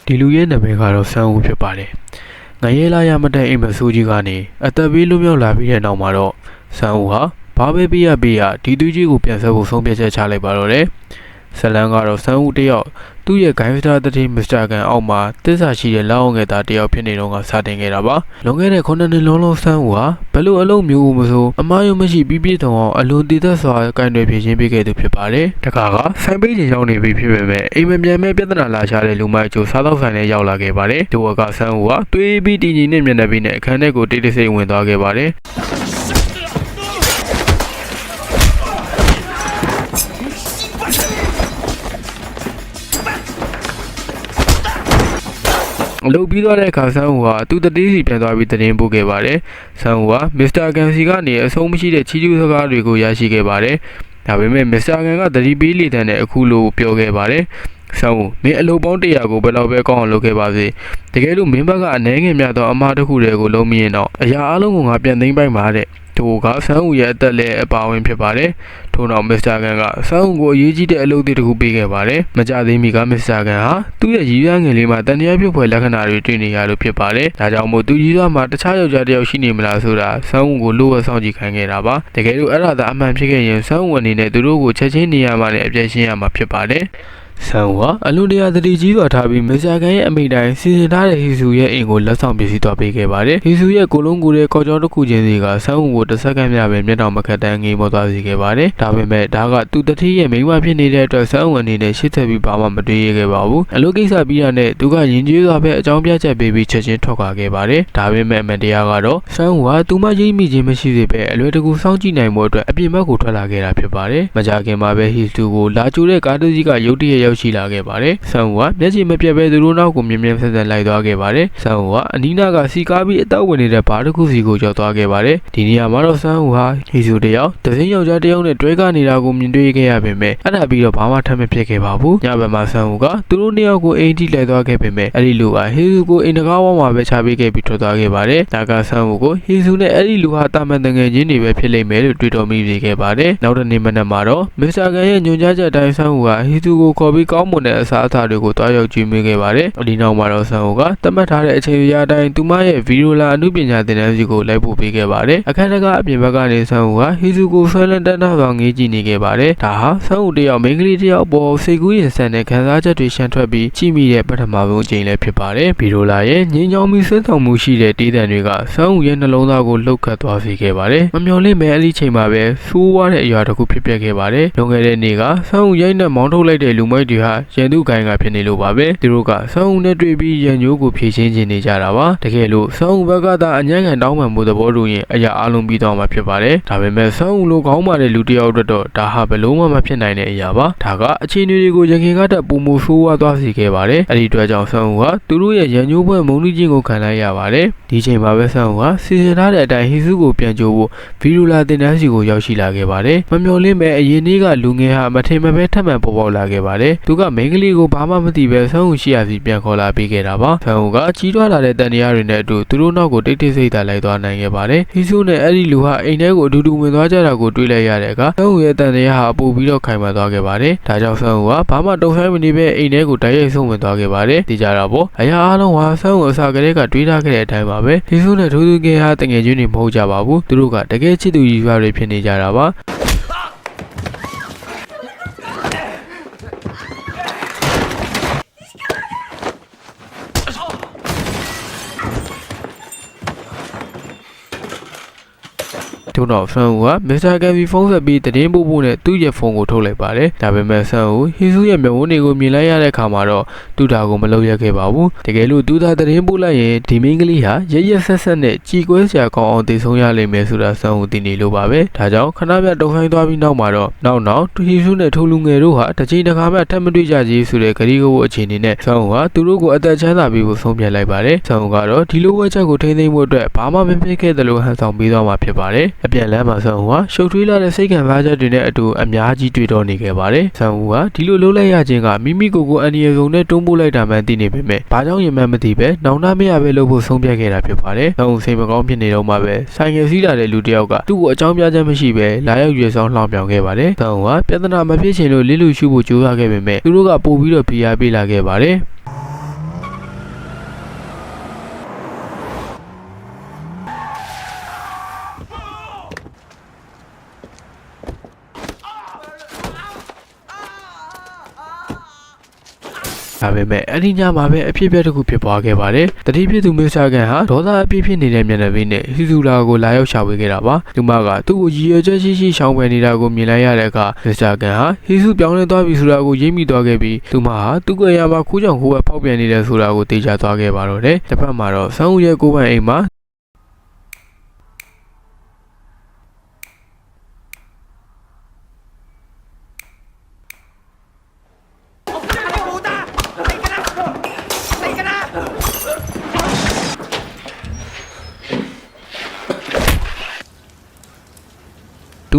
ဒီလူရဲ့နာမည်ကတော့ဆန်းဦးဖြစ်ပါတယ်။ငရဲလာရမတဲ့အိမ်မဆိုးကြီးကနေအသက်ပေးလွတ်မြောက်လာပြီးတဲ့နောက်မှာတော့ဆန်းဦးဟာဘာပဲပြရဒီသူကြီးကိုပြန်ဆက်ဖို့ဆုံးဖြတ်ချက်ချလိုက်ပါတော့တယ်။ဇလန်ကတော့ဆန်းဦးတယောက်သူ့ရဲ့ဂိုင်းစတာတတိမစ္စတာကန်အောက်မှာတစ္ဆာရှိတဲ့လောက်အောင်ငယ်သားတယောက်ဖြစ်နေတော့ကစတင်ခဲ့တာပါ။လွန်ခဲ့တဲ့9နှစ်လုံးဆန်းဦးဟာဘလို့အလုံးမျိုးမဆိုအမားယုံမရှိပြည့်စုံအောင်အလွန်တည်သက်စွာကန်တွေဖြည့်ချင်းပေးခဲ့သူဖြစ်ပါတယ်။တခါကဆိုင်ပိတ်ချိန်ရောက်နေပြီဖြစ်ပေမဲ့အိမ်မပြန်မဲ့ပြဿနာလာချတဲ့လူမိုက်ကျိုးစားတော့ဆိုင်နဲ့ရောက်လာခဲ့ပါတယ်။ဒီဝကဆန်းဦးဟာသွေးပြီးတည်ငြိမ်နဲ့မျက်နှာပြီးနဲ့အခန်းထဲကိုတိတ်တိတ်ဆိတ်ဝင်သွားခဲ့ပါတယ်။အလုပ်ပြီးသွားတဲ့အခါဆန်းဦးဟာသူ့တတိစီပြန်သွားပြီးတင်ပို့ခဲ့ပါတယ်။ဆန်းဦးဟာမစ္စတာကန်စီကနေအဆုံးမရှိတဲ့ချီးကျူးစကားတွေကိုရရှိခဲ့ပါတယ်။ဒါပေမဲ့မစ္စတာကန်ကတတိပေးလေတန်းနဲ့အခုလိုပြောခဲ့ပါတယ်။ဆန်းဦးမင်းအလုပ်ပေါင်း100ကိုဘယ်လောက်ပဲကောင်းအောင်လုပ်ခဲ့ပါစေ။တကယ်လို့မင်းဘက်ကအနှဲငယ်များသောအမှားတစ်ခုတည်းကိုလုံးမြင်တော့အရာအလုံးကိုငါပြန်သိမ်းပိုက်ပါတဲ့။ထိုကဆန်းဦးရဲ့အသက်လည်းအပါဝင်ဖြစ်ပါတယ်။ထို့နောက်မစ္စတာကန်ကဆန်းဦးကိုအရေးကြီးတဲ့အလုပ်တစ်ခုပေးခဲ့ပါတယ်။မကြသေးမီကမစ္စတာကန်ဟာသူ့ရဲ့ရည်ရွယ်ငယ်လေးမှာတန်တရားပြုတ်ဖွယ်လက္ခဏာတွေတွေ့နေရလို့ဖြစ်ပါတယ်။ဒါကြောင့်မို့သူရည်ရွယ်မှာတခြားယောက်ျားတစ်ယောက်ရှိနေမလားဆိုတာဆန်းဦးကိုလိုဝဆောင်ကြည့်ခိုင်းခဲ့တာပါ။တကယ်လို့အဲ့ဒါသာအမှန်ဖြစ်ခဲ့ရင်ဆန်းဦးအနေနဲ့သူတို့ကိုချက်ချင်းနေရာမှာလည်းအပြည့်ရှင်းရမှာဖြစ်ပါတယ်။ဆန်းဦးဟာအလွန်တရာသတိကြီးစွာထားပြီးမစ္စတာကန်ရဲ့အမိန့်တိုင်းစီစဉ်ထားတဲ့ဟီဆူရဲ့အိမ်ကိုလက်ဆောင်ပစ္စည်းသွားပေးခဲ့ပါတယ်။ဟီဆူရဲ့ကိုလုံးကိုတဲ့ကော်ကြောတစ်ခုချင်းစီကဆန်းဦးကိုတစ်စက္ကန့်မျှပဲမျက်နှာမခက်တန်းငေးမောသွားစေခဲ့ပါတယ်။ဒါပေမဲ့ဒါကသူ့တတိရဲ့မိန်းမဖြစ်နေတဲ့အတွက်ဆန်းဦးအနေနဲ့ရှေ့သက်ပြီးဘာမှမတွေးရခဲ့ပါဘူး။အလုပ်ကိစ္စပြီးရတဲ့သူကရင်ကျေးစွာပဲအကြောင်းပြချက်ပေးပြီးချက်ချင်းထွက်ခွာခဲ့ပါတယ်။ဒါပေမဲ့အမှန်တရားကတော့ဆန်းဦးဟာသူမရိပ်မိခြင်းမရှိစေပဲအလွယ်တကူစောင့်ကြည့်နိုင်မှုအတွက်အပြင်ဘက်ကိုထွက်လာခဲ့တာဖြစ်ပါတယ်။မကြခင်မှာပဲဟီဆူကိုလာကြိုတဲ့ကားတစ်စီးကရုတ်တရက်ရောက်ရှိလာခဲ့ပါတယ်။ဆန်းဦးကမျက်ခြေမပြတ်ပဲသူတို့နောက်ကိုမြင်မြင်ဆန်ဆန်လိုက်သွားခဲ့ပါတယ်။ဆန်းဦးကအနီးနားကစီကားပြီးအတော့ဝင်နေတဲ့ဘာတစ်ခုစီကိုရောက်သွားခဲ့ပါတယ်။ဒီနေရာမှာတော့ဆန်းဦးဟာဟီဆူတယောက်တစင်းယောက်ျားတယောက်နဲ့တွဲကားနေတာကိုမြင်တွေ့ခဲ့ရပေမဲ့အဲ့ဒါပြီးတော့ဘာမှထပ်မဖြစ်ခဲ့ပါဘူး။ညဘက်မှာဆန်းဦးကသူတို့နှစ်ယောက်ကိုအိမ်ထိလိုက်သွားခဲ့ပေမဲ့အဲ့ဒီလူကဟီဆူကိုအိမ်တကားဝမှာပဲချပေးခဲ့ပြီးထွက်သွားခဲ့ပါတယ်။ဒါကဆန်းဦးကိုဟီဆူနဲ့အဲ့ဒီလူဟာတာမန်တငယ်ချင်းတွေပဲဖြစ်လိမ့်မယ်လို့တွေးတော်မိစေခဲ့ပါတယ်။နောက်တစ်နေ့မနက်မှာတော့မစ္စတာကန်ရဲ့ညွှန်ကြားချက်အတိုင်းဆန်းဦးကဟီဆူကိုခေါ်ပြီးကောင်းမွန်တဲ့အစားအစာတွေကိုတွားရောက်ကြည့်မိခဲ့ပါတယ်။ဒီနောက်မှာတော့ဆန်းဦးကသတ်မှတ်ထားတဲ့အချိန်အရာတိုင်းသူမရဲ့ဗီဒီယိုလာအမှုပညာသင်တန်းစီကိုလိုက်ပို့ပေးခဲ့ပါတယ်။အခန်းတကားအပြင်ဘက်ကနေဆန်းဦးကဟီဆူကိုဆွဲလန်းတန်းထားစွာငေးကြည့်နေခဲ့ပါတယ်။ဒါဟာဆန်းဦးတယောက်မိန်းကလေးတယောက်ပေါ်စိတ်ကူးရင်ဆန်တဲ့ခံစားချက်တွေရှမ်းထွက်ပြီးကြည့်မိတဲ့ပထမဆုံးအကြိမ်လည်းဖြစ်ပါတယ်။ဗီဒီယိုလာရဲ့ငြင်းချောင်းပြီးဆွဆောင်မှုရှိတဲ့တေးသံတွေကဆန်းဦးရဲ့နှလုံးသားကိုလှုပ်ခတ်သွားစေခဲ့ပါတယ်။မမျှော်လင့်မဲ့အဲ့ဒီချိန်မှာပဲဆိုးဝါးတဲ့အရာတစ်ခုဖြစ်ပျက်ခဲ့ပါတယ်။လွန်ခဲ့တဲ့နေ့ကဆန်းဦးရိုက်နှက်မောင်းထုတ်လိုက်တဲ့လူမိုက်တွေဟာရန်သူဂိုင်းကဖြစ်နေလို့ပါပဲ။သူတို့ကဆန်းဦးနဲ့တွေ့ပြီးရန်ညိုးကိုဖြည့်ရှင်းနေကြတာပါ။တကယ်လို့ဆန်းဦးဘက်ကသာအညံ့ခံတောင်းပန်မှုသဘောတူရင်အရာအလုံးပြီးတော့မှဖြစ်ပါတယ်။ဒါပေမဲ့ဆန်းဦးလိုကောင်းပါတဲ့လူတစ်ယောက်အတွက်တော့ဒါဟာဘယ်လို့မှမဖြစ်နိုင်တဲ့အရာပါ။ဒါကအခြေအနေတွေကိုရခင်ကတည်းကပုံမဆိုးဝါးသွားစေခဲ့ပါတယ်။အဲ့ဒီအတွက်ကြောင့်ဆန်းဦးကသူတို့ရဲ့ရန်ညိုးပွဲမုံနှီးခြင်းကိုခံလိုက်ရပါတယ်။ဒီချိန်မှာပဲဆန်းဦးကစီစဉ်ထားတဲ့အတိုင်းဟီဆူကိုပြန်ကြိုးဖို့ဗီဒီယိုလာတင်တန်းစီကိုရောက်ရှိလာခဲ့ပါတယ်။မမျှော်လင့်မဲ့အရင်နေ့ကလူငယ်ဟာမထင်မှတ်ပဲထပ်မံပေါ်ပေါက်လာခဲ့ပါတယ်။သူကမိန်းကလေးကိုဘာမှမသိပဲဆန်းဦးရှိရစီပြန်ခေါ်လာပေးခဲ့တာပါ။ဆန်းဦးကကြီးထွားလာတဲ့တန်တရားတွေနဲ့အတူသူတို့နောက်ကိုတိတ်တိတ်ဆိတ်သာလိုက်သွားနိုင်ခဲ့ပါတယ်။ဟီဆူနဲ့အဲ့ဒီလူဟာအိမ်ထဲကိုအတူတူဝင်သွားကြတာကိုတွေ့လိုက်ရတဲ့အခါဆန်းဦးရဲ့တန်တရားဟာပို့ပြီးတော့ခိုင်မာသွားခဲ့ပါတယ်။ဒါကြောင့်ဆန်းဦးကဘာမှတုံ့ဆိုင်းမနေပဲအိမ်ထဲကိုတိုက်ရိုက်ဆုံးဝင်သွားခဲ့ပါတယ်။ဒီကြတာပေါ့အရာအားလုံးဟာဆန်းဦးအစာကလေးကတွေးထားခဲ့တဲ့အတိုင်းပါပဲ။ဟီဆူနဲ့ထိုးသူကဟာတငယ်ချင်းတွေမဟုတ်ကြပါဘူး။သူတို့ကတကယ်ချစ်သူကြီးရွာတွေဖြစ်နေကြတာပါ။ထို့နောက်ဆန်းဦးကမစ္စတာကန်ဗီဖုန်းဆက်ပြီးသတင်းပို့ဖို့နဲ့သူ့ရဲ့ဖုန်းကိုထုတ်လိုက်ပါတယ်။ဒါပေမဲ့ဆန်းဦးဟီဆူရဲ့မျက်ဝန်းတွေကိုမြင်လိုက်ရတဲ့အခါမှာတော့သူ့ဒါကိုမလုပ်ရခဲ့ပါဘူး။တကယ်လို့သူသာသတင်းပို့လိုက်ရင်ဒီမင်းကလေးဟာရရဆက်ဆက်နဲ့ကြည်ကွဲစရာကောင်းအောင်တည်ဆုံးရလိမ့်မယ်ဆိုတာဆန်းဦးသိနေလို့ပါပဲ။ဒါကြောင့်ခဏပြတုံဆိုင်သွားပြီးနောက်မှာတော့နောက်ဟီဆူနဲ့ထိုလူငယ်တို့ဟာတစ်ချိန်တစ်ခါမှထပ်မတွေ့ကြကြီးဆိုတဲ့ဂရီကိုအခြေအနေနဲ့ဆန်းဦးဟာသူတို့ကိုအသက်ချမ်းသာပေးဖို့ဆုံးဖြတ်လိုက်ပါတယ်။ဆန်းဦးကတော့ဒီလိုဝက်ချက်ကိုထိန်းသိမ်းဖို့အတွက်ဘာမှမဖြစ်ခဲ့သလိုဟန်ဆောင်ပေးသွားမှာဖြစ်ပါတယ်။ အပြန်လမ်းမှာဆန်ဦးဟာရှုပ်ထွေးလာတဲ့စိတ်ခံစားချက်တွေနဲ့အတူအများကြီးတွေ့တော်နေခဲ့ပါတယ်ဆန်ဦးကဒီလိုလှုပ်လိုက်ရခြင်းကမိမိကိုယ်ကိုအန္တရာယ်ဆုံးနဲ့တွန်းပို့လိုက်တာမှန်သိနေပေမဲ့ဘာကြောင့်ရင်မှမသိပဲနောင်တမရပဲလို့ဖို့ဆုံးဖြတ်ခဲ့တာဖြစ်ပါတယ်ဆန်ဦးစိတ်မကောင်းဖြစ်နေတော့မှပဲဆိုင်ကယ်စီးလာတဲ့လူတစ်ယောက်ကသူ့ကိုအကြောင်းပြချက်မရှိပဲလာရောက်ရွေးဆောင်လှောင်ပြောင်ခဲ့ပါတယ်ဆန်ဦးကပြဿနာမဖြစ်ချင်လို့လစ်လူရှုဖို့ကြိုးစားခဲ့ပေမဲ့သူတို့ကပို့ပြီးတော့ဖိအားပေးလာခဲ့ပါတယ်ဒါပေမဲ့အဲ့ဒီညမှာပဲအဖြစ်အပျက်တစ်ခုဖြစ်ပွားခဲ့ပါတယ်။တတိဖြစ်သူမစ္စတာကန်ဟာဒေါသအပြည့်ဖြစ်နေတဲ့မျက်နှာပေးနဲ့ဟီဇူလာကိုလာရောက်ရှာဖွေခဲ့တာပါ။သူမကသူ့ကိုရည်ရွယ်ချက်ရှိရှိရှောင်ပယ်နေတာကိုမြင်လိုက်ရတဲ့အခါမစ္စတာကန်ဟာဟီဇူပြောင်းလဲသွားပြီဆိုတာကိုရိပ်မိသွားခဲ့ပြီးသူမဟာသူ့ကိုယ်ရမှာခိုးကြောင်ခိုးဝဲဖောက်ပြန်နေတယ်ဆိုတာကိုသိချသွားခဲ့ပါတော့တယ်။တစ်ဖက်မှာတော့ဆန်းဦးရဲ့ကိုယ်ပိုင်အိမ်မှာ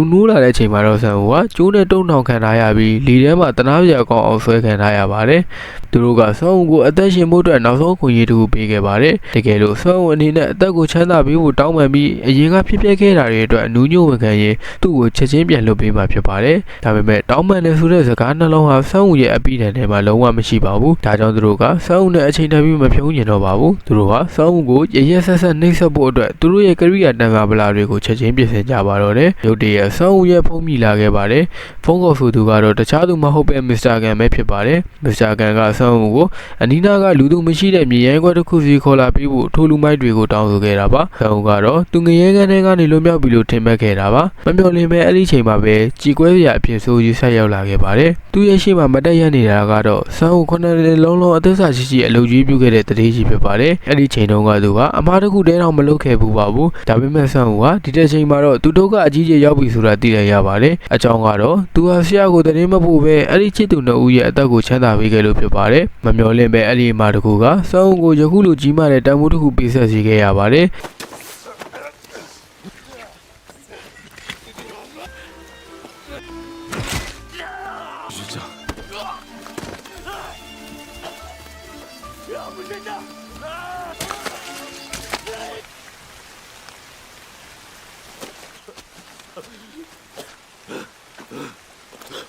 သူနိုးလာတဲ့အချိန်မှာတော့ဆန်ဦးကကျိုးနဲ့တုံထောင်ခံထားရပြီးလီထဲမှာတနားပြအကောင်အောင်ဆွဲခံထားရပါတယ်။သူတို့ကဆန်ဦးကိုအသက်ရှင်ဖို့အတွက်နောက်ဆုံးခွင့်ရတစ်ခုပေးခဲ့ပါတယ်။တကယ်လို့ဆန်ဦးအနေနဲ့အသက်ကိုချမ်းသာပေးဖို့တောင်းပန်ပြီးအရင်ကဖြစ်ပျက်ခဲ့တာတွေအတွက်အနူးညွတ်ဝန်ခံရင်သူ့ကိုချက်ချင်းပြန်လွှတ်ပေးမှာဖြစ်ပါတယ်။ဒါပေမဲ့တောင်းပန်တယ်ဆိုတဲ့စကားနှလုံးဟာဆန်ဦးရဲ့အပိဓာန်ထဲမှာလုံးဝမရှိပါဘူး။ဒါကြောင့်သူတို့ကဆန်ဦးနဲ့အချိန်တန်ပြီးမဖြုံးကျင်တော့ပါဘူး။သူတို့ဟာဆန်ဦးကိုရရက်ဆက်ဆက်နှိပ်စက်ဖို့အတွက်သူတို့ရဲ့ကရိယာတန်ခါပလာတွေကိုချက်ချင်းပြင်ဆင်ကြပါတော့တယ်။ရုတ်တရက်ဆန်ဦးရဲ့ဖုန်းမိလာခဲ့ပါတယ်။ဖုန်းကောဆိုသူကတော့တခြားသူမဟုတ်ပဲမစ္စတာကန်ပဲဖြစ်ပါတယ်။မစ္စတာကန်ကဆန်ဦးကိုအနီးနားကလူသူမရှိတဲ့မြေရိုင်းခွက်တစ်ခုစီခေါ်လာပြီးဖို့ထိုလူမိုက်တွေကိုတောင်းဆိုခဲ့တာပါ။ဆန်ဦးကတော့သူငရဲကန်းထဲကနေလွတ်မြောက်ပြီလို့ထင်မှတ်ခဲ့တာပါ။မမျှော်လင့်ပဲအဲ့ဒီချိန်မှာပဲကြေကွဲစရာအဖြစ်ဆိုးကြီးဆက်ရောက်လာခဲ့ပါတယ်။သူ့ရဲ့ရှေ့မှာမတက်ရနေတာကတော့ဆန်ဦးခုနှစ်နှစ်လုံးလုံးအသက်စာရှိရှိအလုပ်ကြီးပြုခဲ့တဲ့တတိကြီးဖြစ်ပါတယ်။အဲ့ဒီချိန်တုန်းကသူကအမားတစ်ခုတည်းတော့မလုပ်ခဲ့ဘူးပါဘူး။ဒါပေမဲ့ဆန်ဦးကဒီတစ်ချိန်မှာတော့သူတို့ကအကြီးကြီးရောက်ပြီဆိုတာသိလိုက်ရပါတယ်။အကြောင်းကတော့သူဟာဆရာကိုတရင်မဖို့ပဲအဲ့ဒီချစ်သူနှစ်ဦးရဲ့အသက်ကိုချမ်းသာပေးခဲ့လို့ဖြစ်ပါတယ်။မမျှော်လင့်ပဲအဲ့ဒီအမားတစ်ခုကဆန်ဦးကိုယခုလိုကြီးမားတဲ့တန်ဖိုးတစ်ခုပေးဆက်စီခဲ့ရပါတယ်။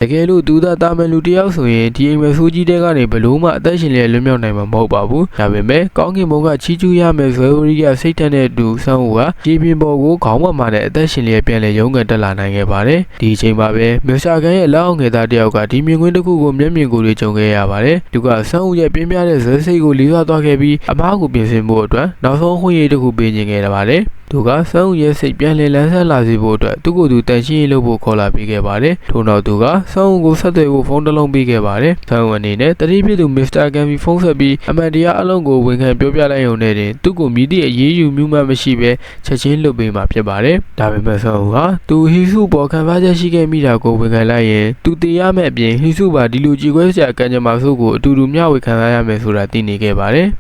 တကယ်လို့သူသာတာမန်လူတယောက်ဆိုရင်ဒီအိမ်မဆိုးကြီးတဲကနေဘလို့မှအသက်ရှင်လျက်လွတ်မြောက်နိုင်မှာမဟုတ်ပါဘူး။ဒါပေမဲ့ကောင်းကင်ဘုံကချီးကျူးရမယ်ဇွဲဝရီကစိတ်ထက်တဲ့အတူဆန်းဦးကရေပြင်ပေါ်ကိုခေါင်းပေါ်မှာနဲ့အသက်ရှင်လျက်ပြန်လည်ရုန်းကန်တက်လာနိုင်ခဲ့ပါတယ်။ဒီအချိန်မှာပဲမစ္စတာကန်ရဲ့လက်အောက်ငယ်သားတယောက်ကဒီမြင်ကွင်းတစ်ခုကိုမျက်မြင်ကိုယ်တွေကြုံခဲ့ရပါတယ်။သူကဆန်းဦးရဲ့ပြင်းပြတဲ့ဇွဲစိတ်ကိုလေးစားသွားခဲ့ပြီးအမားကိုပြင်ဆင်ဖို့အတွက်နောက်ဆုံးခွင့်ရတစ်ခုပေးခြင်းခဲ့ရပါတယ်။သူကဆန်းဦးရဲ့စိတ်ပြန်လည်လန်းဆန်းလာစေဖို့အတွက်သူ့ကိုယ်သူတန်ရှင်းရေးလုပ်ဖို့ခေါ်လာပေးခဲ့ပါတယ်။ထို့နောက်သူကဆန်းဦးကိုဆက်သွယ်ဖို့ဖုန်းတစ်လုံးပေးခဲ့ပါတယ်။ဆန်းဦးအနေနဲ့တတိဖြစ်သူမစ္စတာကန်ဖီဖုန်းဆက်ပြီးအမှန်တရားအလုံးကိုဝန်ခံပြောပြလိုက်ရုံနဲ့တင်သူ့ကိုမြည်သည့်အရေးယူမှုမှမရှိဘဲချက်ချင်းလွတ်ပေးမှာဖြစ်ပါတယ်။ဒါပေမဲ့ဆန်းဦးဟာသူဟီစုပေါ်ခံစားချက်ရှိခဲ့မိတာကိုဝန်ခံလိုက်ရင်သူတည်ရမယ့်အပြင်ဟီစုပါဒီလိုကြည်ခွဲစရာကံကြမ္မာစုကိုအတူတူမျှဝေခံစားရမယ်ဆိုတာသိနေခဲ့ပါတယ်။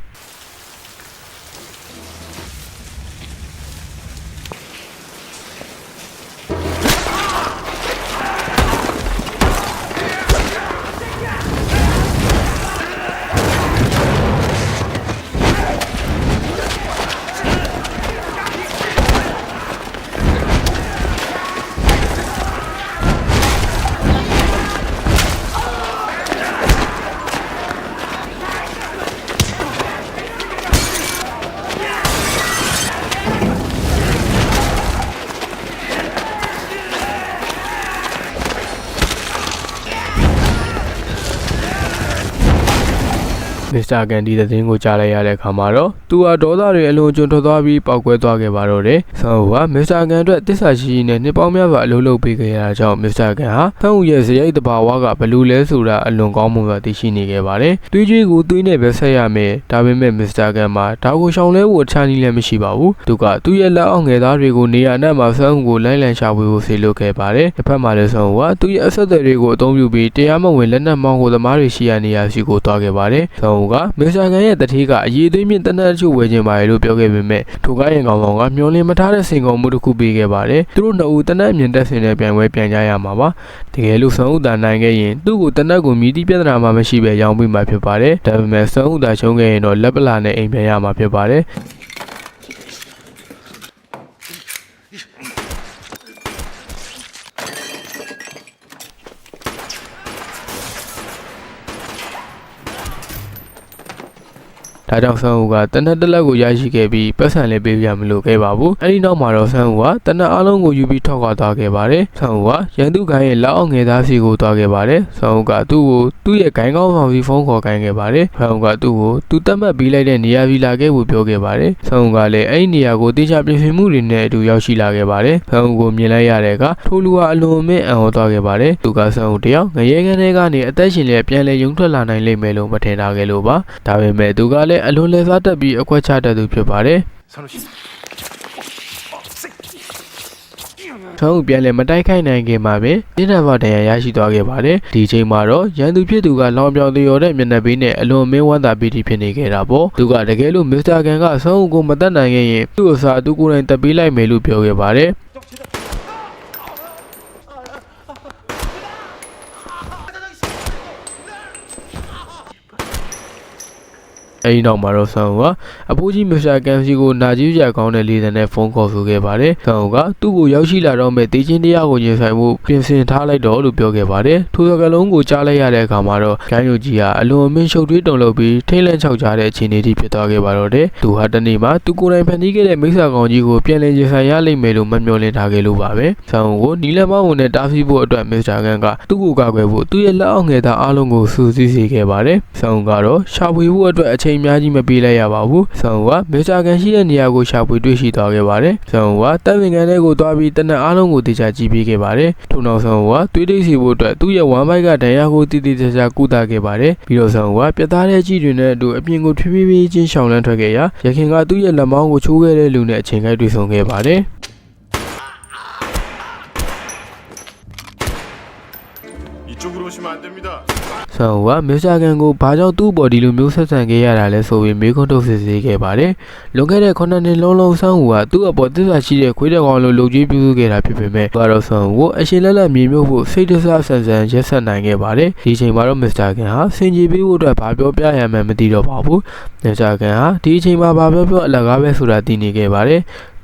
မစ္စတာကန်ဒီသတင်းကိုကြားလိုက်ရတဲ့အခါမှာတော့သူဟာဒေါသတွေအလွန်ကျွံထွက်သွားပြီးပောက်ကွဲသွားခဲ့ပါတော့တယ်။ဆန်ဦးကမစ္စတာကန်အတွက်တစ္ဆာရှိရှိနဲ့နှစ်ပေါင်းများစွာအလုပ်လုပ်ပေးခဲ့ရတာကြောင့်မစ္စတာကန်ဟာဆန်ဦးရဲ့ဇယိတ်တဘာဝကဘလူလဲဆိုတာအလွန်ကောင်းမွန်စွာသိရှိနေခဲ့ပါတယ်။သွေးကြွေးကိုသွေးနဲ့ပဲဆက်ရမယ်။ဒါပေမဲ့မစ္စတာကန်မှာဒါကိုရှောင်လဲဖို့အခြားနည်းလည်းမရှိပါဘူး။သူကသူ့ရဲ့လက်အောက်ငယ်သားတွေကိုနေရာနဲ့မှာဆန်ဦးကိုလိုင်းလံရှာဖွေဖို့ဆေလွတ်ခဲ့ပါတယ်။တစ်ဖက်မှာလည်းဆန်ဦးကသူ့ရဲ့အဆက်အသွယ်တွေကိုအသုံးပြုပြီးတရားမဝင်လက်နက်မောင်းကိုသမားတွေရှိရနေရရှိကိုသွားခဲ့ပါတယ်။ဆန်ဦး ဦးကမစ္စတာကန်ရဲ့တတိကအရေးသွေးမြင့်တနက်အချို့ဝယ်ခြင်းပါတယ်လို့ပြောခဲ့ပေမဲ့ထိုကားရင်ကောင်ကမျောလင်းမထားတဲ့စင်ကုန်မှုတစ်ခုပေးခဲ့ပါတယ်သူတို့နှစ်ဦးတနက်အမြင့်တက်ဆင်တဲ့ပြိုင်ပွဲပြန်ကြရမှာပါတကယ်လို့ဆွမ်းဦးသာနိုင်ခဲ့ရင်သူ့ကိုတနက်ကိုမြည်သည့်ပြဿနာမှမရှိပဲရောင်းပေးမှာဖြစ်ပါတယ်ဒါပေမဲ့ဆွမ်းဦးသာရှုံးခဲ့ရင်တော့လက်ပလာနဲ့အိမ်ပြန်ရမှာဖြစ်ပါတယ်ဒါကြောင့်ဆန်းဦးကတနက်တစ်လက်ကိုရရှိခဲ့ပြီးပတ်စံလည်းပေးပြမလို့ခဲ့ပါဘူးအဲဒီနောက်မှာတော့ဆန်းဦးကတနက်အားလုံးကိုယူပြီးထောက်ခွာသွားခဲ့ပါတယ်ဆန်းဦးကရန်သူခိုင်းရဲ့လက်အောက်ငယ်သားစီကိုသွားခဲ့ပါတယ်ဆန်းဦးကသူ့ရဲ့ဂိုင်းကောင်းဆောင်စီဖုန်းခေါ်ခိုင်းခဲ့ပါတယ်ဆန်းဦးကသူ့ကိုသူတတ်မှတ်ပေးလိုက်တဲ့နေရာပြီးလာခဲ့ဖို့ပြောခဲ့ပါတယ်ဆန်းဦးကလည်းအဲဒီနေရာကိုတေချာပြင်ဆင်မှုတွေနဲ့အတူရောက်ရှိလာခဲ့ပါတယ်ဆန်းဦးကိုမြင်လိုက်ရတဲ့အခါထိုလူကအလွန်အမင်းအံ့ဩသွားခဲ့ပါတယ်သူကဆန်းဦးတယောက်ငရဲကန်းထဲကနေအသက်ရှင်လျက်ပြန်လည်ရုံထွက်လာနိုင်လိမ့်မယ်လို့မထင်ထားခဲ့လို့ပါဒါပေမဲ့သူကလည်းအလွန်လဲစားတက်ပြီးအခွက်ချတတ်သူဖြစ်ပါတယ်။ဆောင်းပြန်လဲမတိုက်ခိုက်နိုင်ခင်မှာပဲတင်းတန်ပေါက်တရားရရှိသွားခဲ့ပါတယ်။ဒီချိန်မှာတော့ရန်သူဖြစ်သူကလောင်ပြောင်သေးရော်တဲ့မျက်နှာပေးနဲ့အလွန်မင်းဝမ်းသာပီတိဖြစ်နေခဲ့တာပေါ့။သူကတကယ်လို့မစ္စတာကန်ကဆောင်းကိုမတတ်နိုင်ခဲ့ရင်သူ့အစားသူကိုယ်တိုင်တက်ပေးလိုက်မယ်လို့ပြောခဲ့ပါတယ်။အဲဒီနောက်မှာတော့ဆန်ဦးကအဖိုးကြီးမစ္စတာကန်စီကိုနာကြီးပြကောင်းတဲ့လေသံနဲ့ဖုန်းခေါ်ဆိုခဲ့ပါတယ်။ဆန်ဦးကသူ့ကိုရောက်ရှိလာတော့မဲ့တေးချင်းတရားကိုရင်ဆိုင်မှုပြင်ဆင်ထားလိုက်တော့လို့ပြောခဲ့ပါတယ်။ထိုစကားလုံးကိုကြားလိုက်ရတဲ့အခါမှာတော့ဂိုင်းယိုကြီးကအလွန်အမင်းရှုပ်ထွေးတုန်လှုပ်ပြီးထိတ်လန့်ချောက်ကြတဲ့အခြေအနေတိဖြစ်သွားခဲ့ပါတော့တယ်။သူဟာတနေ့မှာသူကိုယ်တိုင်ဖန်တီးခဲ့တဲ့မိစ္ဆာကောင်ကြီးကိုပြန်လည်ရင်ဆိုင်ရလိမ့်မယ်လို့မမျှော်လင့်ထားခဲ့လို့ပါပဲ။ဆန်ဦးကိုနီလန်မောင်းနဲ့တားဆီးဖို့အတွက်မစ္စတာကန်ကသူ့ကိုကာကွယ်ဖို့သူ့ရဲ့လက်အောက်ငယ်သားအားလုံးကိုစူးစီးစေခဲ့ပါတယ်။ဆန်ဦးကတော့ရှာဖွေဖို့အတွက်အချိန်အများကြီးမပေးလိုက်ရပါဘူး။ဆန်ဦးကမစ္စတာကန်ရှိတဲ့နေရာကိုရှာဖွေတွေ့ရှိသွားခဲ့ပါတယ်။ဆန်ဦးကတပ်ဝင်ကန်ထဲကိုသွားပြီးတနက်အားလုံးကိုတေချာကြည့်ပေးခဲ့ပါတယ်။ထို့နောက်ဆန်ဦးကတွေးတိတ်စီဖို့အတွက်သူ့ရဲ့ဝမ်ဘိုက်ကဒဏ်ရာကိုတည်တည်ချာချာကုသခဲ့ပါတယ်။ပြီးတော့ဆန်ဦးကပြတ်သားတဲ့ကြည့်တွေနဲ့အတူအပြင်ကိုထွေးဖြည်းချင်းရှောင်လန်းထွက်ခဲ့ရာရခင်ကသူ့ရဲ့လက်မောင်းကိုချိုးခဲ့တဲ့လူနဲ့အချိန်ကိုက်တွေ့ဆုံခဲ့ပါတယ်။ဆန်ဦးကမစ္စတာကန်ကိုဘာကြောင့်သူ့ဘော်ဒီလိုမျိုးဆက်ဆံခဲ့ရတာလဲဆိုပြီးမေးခွန်းထုတ်စစ်ဆေးခဲ့ပါတယ်။လွန်ခဲ့တဲ့9နှစ်လုံးဆန်ဦးကသူ့အပေါ်သစ္စာရှိတဲ့ခွေးတဲ့ကောင်လိုလှုပ်ကြွေးပြုစုခဲ့တာဖြစ်ပေမဲ့ကတော့ဆန်ဦးကိုအရှင်လက်လက်မြေမြုပ်ဖို့စိတ်တဆဆန်ဆန်ရက်ဆက်နိုင်ခဲ့ပါတယ်။ဒီချိန်မှာတော့မစ္စတာကန်ဟာစင်ကြေပေးဖို့အတွက်ဘာပြောပြရမှန်းမသိတော့ပါဘူး။မစ္စတာကန်ဟာဒီချိန်မှာဘာပြောအလကားပဲဆိုတာသိနေခဲ့ပါတယ်။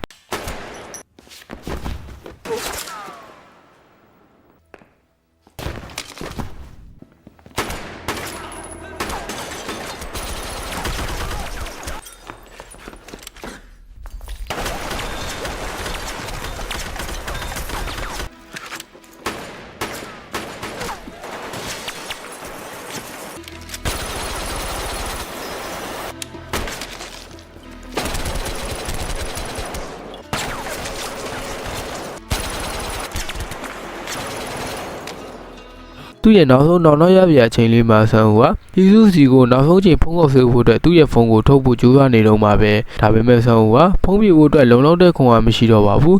သူ့ရဲ့နောက်ဆုံးနောက်ရပြအချိန်လေးမှာဆန်ဦးကပြည်သူစီကိုနောက်ဆုံးချိန်ဖုန်းခေါ်ဆိုဖို့အတွက်သူ့ရဲ့ဖုန်းကိုထုတ်ဖို့ကြိုးစားနေတော့မှာပဲဒါပေမဲ့ဆန်ဦးကဖုန်းပြေဖို့အတွက်လုံလောက်တဲ့ခွန်အားမရှိတော့ပါဘူး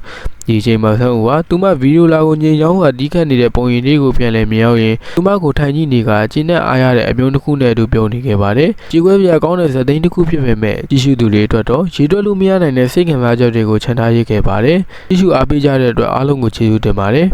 ဒီချိန်မှာဆန်ဦးကသူမဗီဒီယိုလာကိုညင်ရောင်းကတီးခတ်နေတဲ့ပုံရိပ်လေးကိုပြန်လည်မြင်ရောက်ရင်သူမကိုထိုင်ကြည့်နေကကျင်းနဲ့အားရတဲ့အပြုံးတစ်ခုနဲ့အတူပြုံးနေခဲ့ပါတယ်ကြေကွဲပြကောင်းတဲ့ဇာတ်သိမ်းတစ်ခုဖြစ်ပေမဲ့ကြည့်ရှုသူတွေအတွက်တော့ရေတွက်လို့မရနိုင်တဲ့စိတ်ခံစားချက်တွေကိုခြံထားရခဲ့ပါတယ်ကြည့်ရှုအားပေးကြတဲ့အတွက်အားလုံးကိုကျေးဇူးတင်ပါတယ်